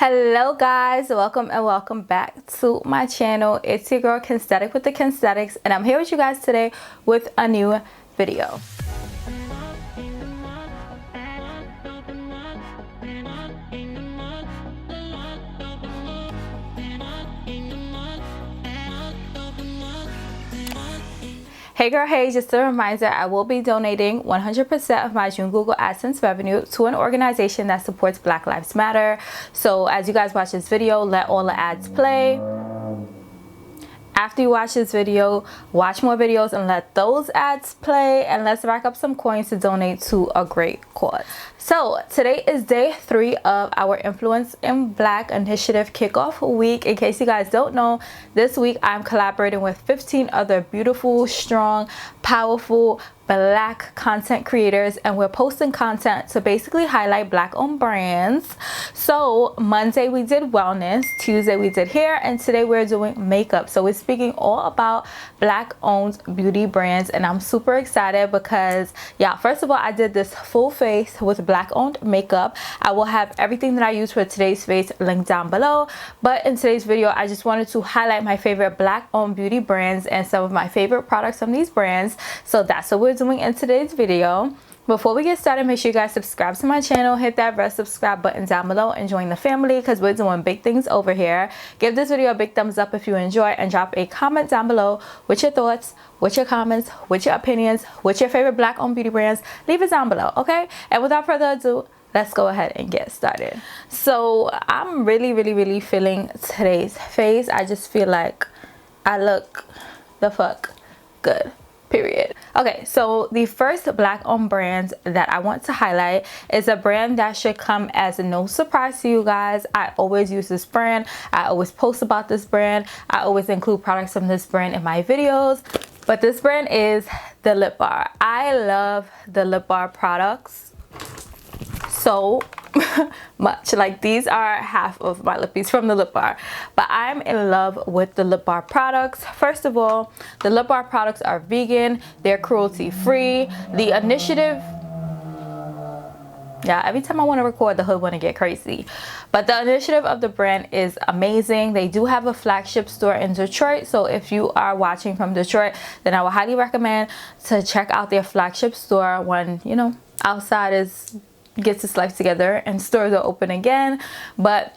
Hello guys, welcome and welcome back to my channel. It's your girl Kensthetic with the Kensthetics, and I'm here with you guys today with a new video. Hey girl, hey, just a reminder, I will be donating 100% of my June Google AdSense revenue to an organization that supports Black Lives Matter. So as you guys watch this video, let all the ads play. After you watch this video, watch more videos and let those ads play, and let's rack up some coins to donate to a great cause. So today is day 3 of our Influence in Black initiative kickoff week. In case you guys don't know, this week I'm collaborating with 15 other beautiful, strong, powerful Black content creators, and we're posting content to basically highlight Black owned brands. So Monday we did wellness, Tuesday we did hair, and today we're doing makeup. So we're speaking all about Black owned beauty brands, and I'm super excited because yeah, first of all, I did this full face with Black owned makeup. I will have everything that I use for today's face linked down below, but in today's video I just wanted to highlight my favorite Black owned beauty brands and some of my favorite products from these brands. So that's what we're doing in today's video. Before we get started, make sure you guys subscribe to my channel, hit that red subscribe button down below, and join the family because we're doing big things over here. Give this video a big thumbs up if you enjoy, and drop a comment down below with your thoughts, with your comments, with your opinions, with your favorite Black owned beauty brands. Leave it down below, okay? And without further ado, let's go ahead and get started. So I'm really feeling today's face. I just feel like I look the fuck good, period. Okay, so the first Black owned brand that I want to highlight is a brand that should come as no surprise to you guys. I always use this brand. I always post about this brand. I always include products from this brand in my videos. But this brand is the LIPBAR. I love the LIPBAR products so much. Like, these are half of my lippies from the LIPBAR, but I'm in love with the LIPBAR products. First of all, the LIPBAR products are vegan, they're cruelty free. The initiative, yeah, every time I want to record, the hood want to get crazy, but the initiative of the brand is amazing. They do have a flagship store in Detroit, so if you are watching from Detroit, then I would highly recommend to check out their flagship store when, you know, outside gets its life together and stores are open again. But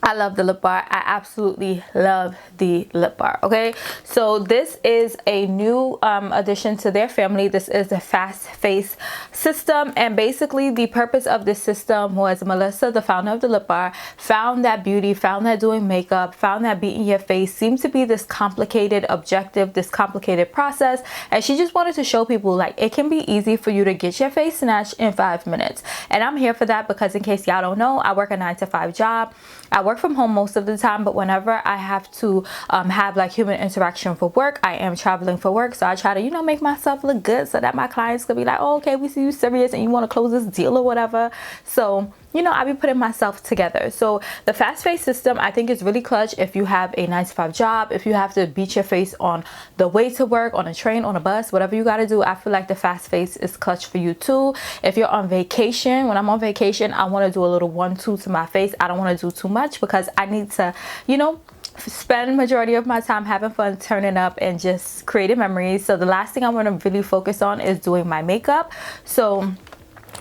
I love the LIPBAR. I absolutely love the LIPBAR. Okay, so this is a new addition to their family. This is the fast face system, and basically the purpose of this system was Melissa, the founder of the LIPBAR, found that beauty, found that doing makeup, found that beating your face seemed to be this complicated objective, this complicated process, and she just wanted to show people like it can be easy for you to get your face snatched in 5 minutes. And I'm here for that because, in case y'all don't know, I work a 9-to-5 job. I work from home most of the time, but whenever I have to have like human interaction for work, I am traveling for work. So I try to, you know, make myself look good so that my clients could be like, oh, okay, we see you serious and you want to close this deal or whatever. So, you know, I be putting myself together. So the fast face system, I think, is really clutch if you have a 9-to-5 job, if you have to beat your face on the way to work, on a train, on a bus, whatever you got to do. I feel like the fast face is clutch for you too. If you're on vacation, when I'm on vacation, I want to do a little 1-2 to my face. I don't want to do too much because I need to, you know, spend majority of my time having fun, turning up, and just creating memories. So the last thing I want to really focus on is doing my makeup. So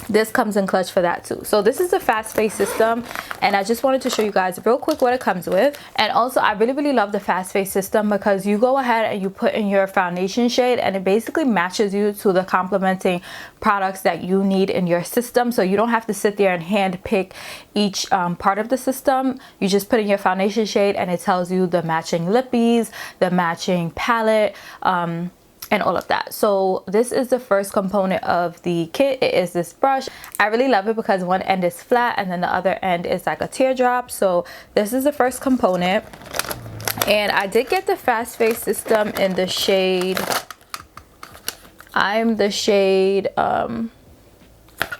this comes in clutch for that too. So this is the fast face system, and I just wanted to show you guys real quick what it comes with. And also, I really love the fast face system because you go ahead and you put in your foundation shade, and it basically matches you to the complementing products that you need in your system. So you don't have to sit there and hand pick each part of the system. You just put in your foundation shade, and it tells you the matching lippies, the matching palette, and all of that. So this is the first component of the kit. It is this brush. I really love it because one end is flat and then the other end is like a teardrop. So this is the first component, and I did get the fast face system in the shade, I'm the shade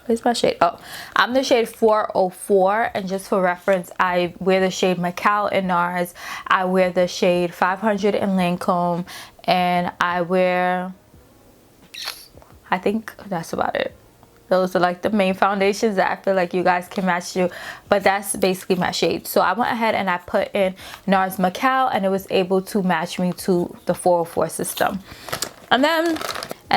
where's my shade? Oh, I'm the shade 404, and just for reference, I wear the shade Macau in NARS, I wear the shade 500 in Lancome, and I wear, I think that's about it. Those are like the main foundations that I feel like you guys can match to, but that's basically my shade. So I went ahead and I put in NARS Macau, and it was able to match me to the 404 system. And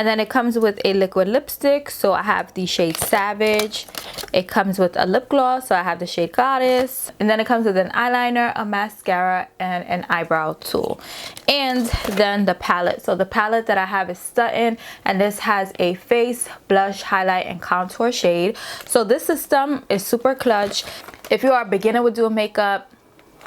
then it comes with a liquid lipstick. So I have the shade Savage. It comes with a lip gloss, so I have the shade Goddess. And then it comes with an eyeliner, a mascara, and an eyebrow tool. And then the palette. So the palette that I have is Stuntin', and this has a face, blush, highlight, and contour shade. So this system is super clutch. If you are a beginner with doing makeup,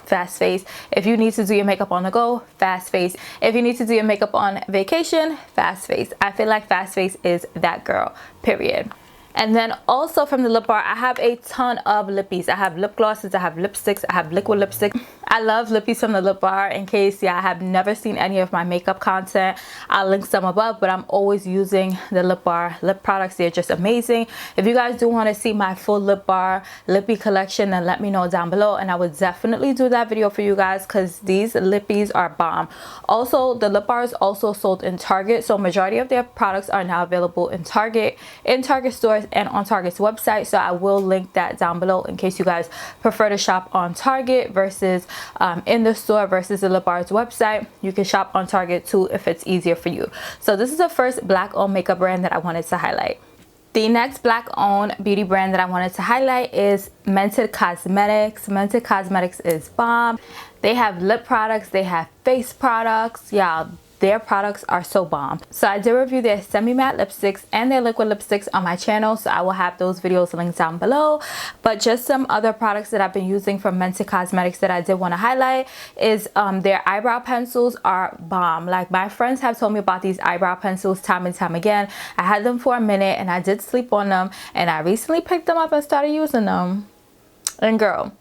fast face. If you need to do your makeup on the go, fast face. If you need to do your makeup on vacation, fast face. I feel like fast face is that girl, period. And then also from the LIPBAR, I have a ton of lippies. I have lip glosses, I have lipsticks, I have liquid lipstick. I love lippies from the LIPBAR. In case I have never seen any of my makeup content, I'll link some above, but I'm always using the LIPBAR lip products. They're just amazing. If you guys do want to see my full LIPBAR lippy collection, then let me know down below, and I would definitely do that video for you guys, because these lippies are bomb. Also, the LIPBAR is also sold in Target, so majority of their products are now available in Target stores and on Target's website. So I will link that down below in case you guys prefer to shop on Target versus in the store versus the LIPBAR's website. You can shop on Target too if it's easier for you. So this is the first black owned makeup brand that I wanted to highlight. The next black owned beauty brand that I wanted to highlight is Mented Cosmetics. Mented Cosmetics is bomb. They have lip products, they have face products. Yeah, their products are so bomb. So I did review their semi-matte lipsticks and their liquid lipsticks on my channel, so I will have those videos linked down below. But just some other products that I've been using from Mented Cosmetics that I did want to highlight is their eyebrow pencils are bomb. Like, my friends have told me about these eyebrow pencils time and time again. I had them for a minute and I did sleep on them, and I recently picked them up and started using them. And girl,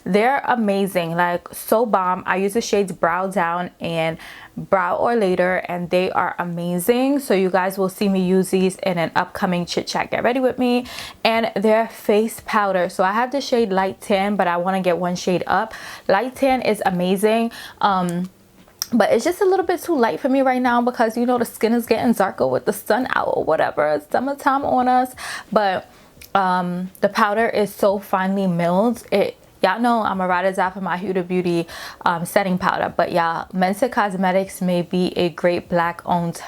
they're amazing, like so bomb. I use the shades Brow Down and Brow or Later, and they are amazing. So you guys will see me use these in an upcoming chit chat get ready with me. And their face powder, so I have the shade Light Tan, but I want to get one shade up. Light Tan is amazing, but it's just a little bit too light for me right now, because you know the skin is getting darker with the sun out or whatever. It's summertime on us. But the powder is so finely milled. Y'all know I'm a ride or die for my Huda Beauty setting powder, but y'all, Mented Cosmetics may be a great black owned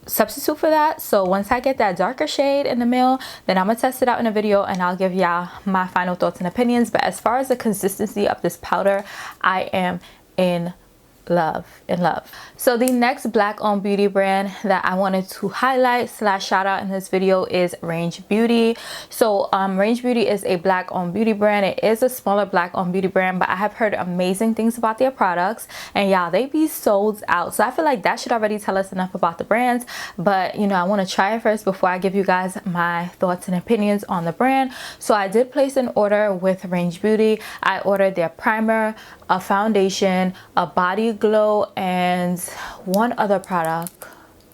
substitute for that. So once I get that darker shade in the mill, then I'm gonna test it out in a video and I'll give y'all my final thoughts and opinions. But as far as the consistency of this powder, I am in love. So the next black owned beauty brand that I wanted to highlight / shout out in this video is Range Beauty. So Range Beauty is a black owned beauty brand. It is a smaller black owned beauty brand, but I have heard amazing things about their products, and y'all, they be sold out. So I feel like that should already tell us enough about the brands. But you know, I want to try it first before I give you guys my thoughts and opinions on the brand. So I did place an order with Range Beauty. I ordered their primer, a foundation, a body glow, and one other product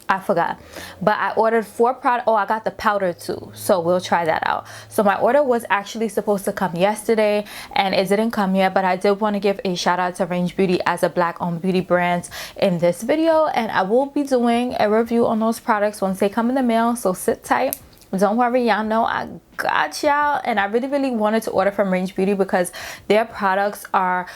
I forgot, but I ordered 4 products. Oh, I got the powder too, so we'll try that out. So my order was actually supposed to come yesterday and it didn't come yet, but I did want to give a shout out to Range Beauty as a black owned beauty brand in this video, and I will be doing a review on those products once they come in the mail, so sit tight. Don't worry, y'all know I got y'all. And I really wanted to order from Range Beauty because their products are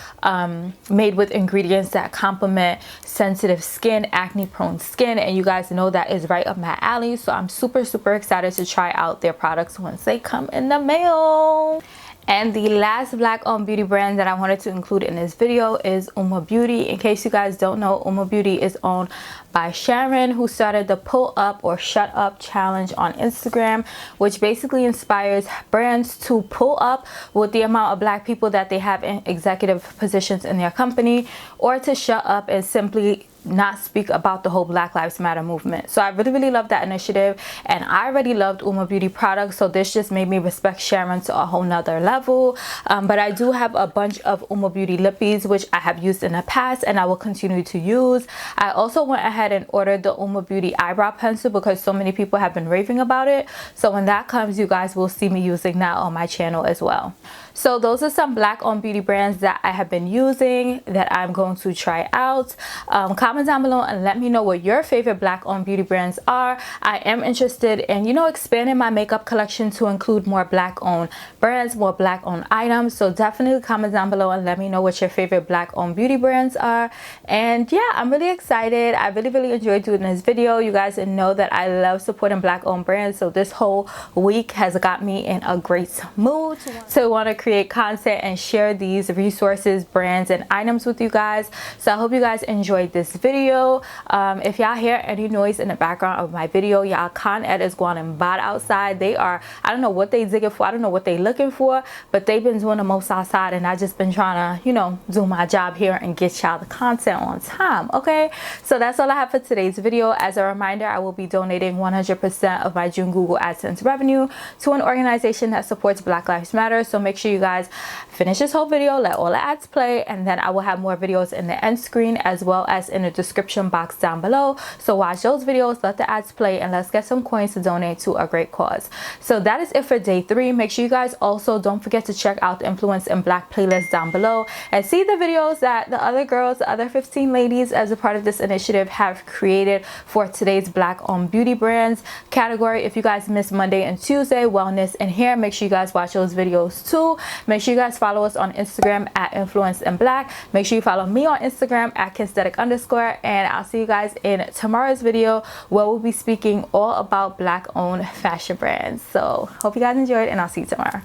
made with ingredients that complement sensitive skin, acne prone skin, and you guys know that is right up my alley. So I'm super excited to try out their products once they come in the mail. And the last black owned beauty brand that I wanted to include in this video is Uma Beauty. In case you guys don't know, Uma Beauty is owned by Sharon, who started the Pull Up or Shut Up challenge on Instagram, which basically inspires brands to pull up with the amount of black people that they have in executive positions in their company, or to shut up and simply not speak about the whole Black Lives Matter movement. So I really love that initiative, and I already loved Uma Beauty products, so this just made me respect Sharon to a whole nother level. But I do have a bunch of Uma Beauty lippies which I have used in the past and I will continue to use. I also went ahead and ordered the Uma Beauty eyebrow pencil because so many people have been raving about it. So when that comes, you guys will see me using that on my channel as well. So those are some black owned beauty brands that I have been using that I'm going to try out. Comment down below and let me know what your favorite black owned beauty brands are. I am interested in, you know, expanding my makeup collection to include more black owned brands, more black owned items. So definitely comment down below and let me know what your favorite black owned beauty brands are. And yeah, I'm really excited. I really enjoyed doing this video. You guys know that I love supporting black owned brands, so this whole week has got me in a great mood to want to create content and share these resources, brands, and items with you guys. So I hope you guys enjoyed this video. If y'all hear any noise in the background of my video, y'all Con Ed is going and bad outside. They are, I don't know what they digging for, I don't know what they looking for, but they've been doing the most outside, and I just been trying to, you know, do my job here and get y'all the content on time. Okay, so that's all I have for today's video. As a reminder, I will be donating 100% of my June Google AdSense revenue to an organization that supports Black Lives Matter. So make sure you guys finish this whole video, let all the ads play, and then I will have more videos in the end screen as well as in the description box down below. So watch those videos, let the ads play, and let's get some coins to donate to a great cause. So that is it for day 3. Make sure you guys also don't forget to check out the Influence in Black playlist down below and see the videos that the other girls, the other 15 ladies as a part of this initiative have created for today's black owned beauty brands category. If you guys missed Monday and Tuesday wellness and hair, make sure you guys watch those videos too. Make sure you guys follow us on Instagram at Influence in Black. Make sure you follow me on Instagram at Kensthetic _ and I'll see you guys in tomorrow's video where we'll be speaking all about black owned fashion brands. So hope you guys enjoyed, and I'll see you tomorrow.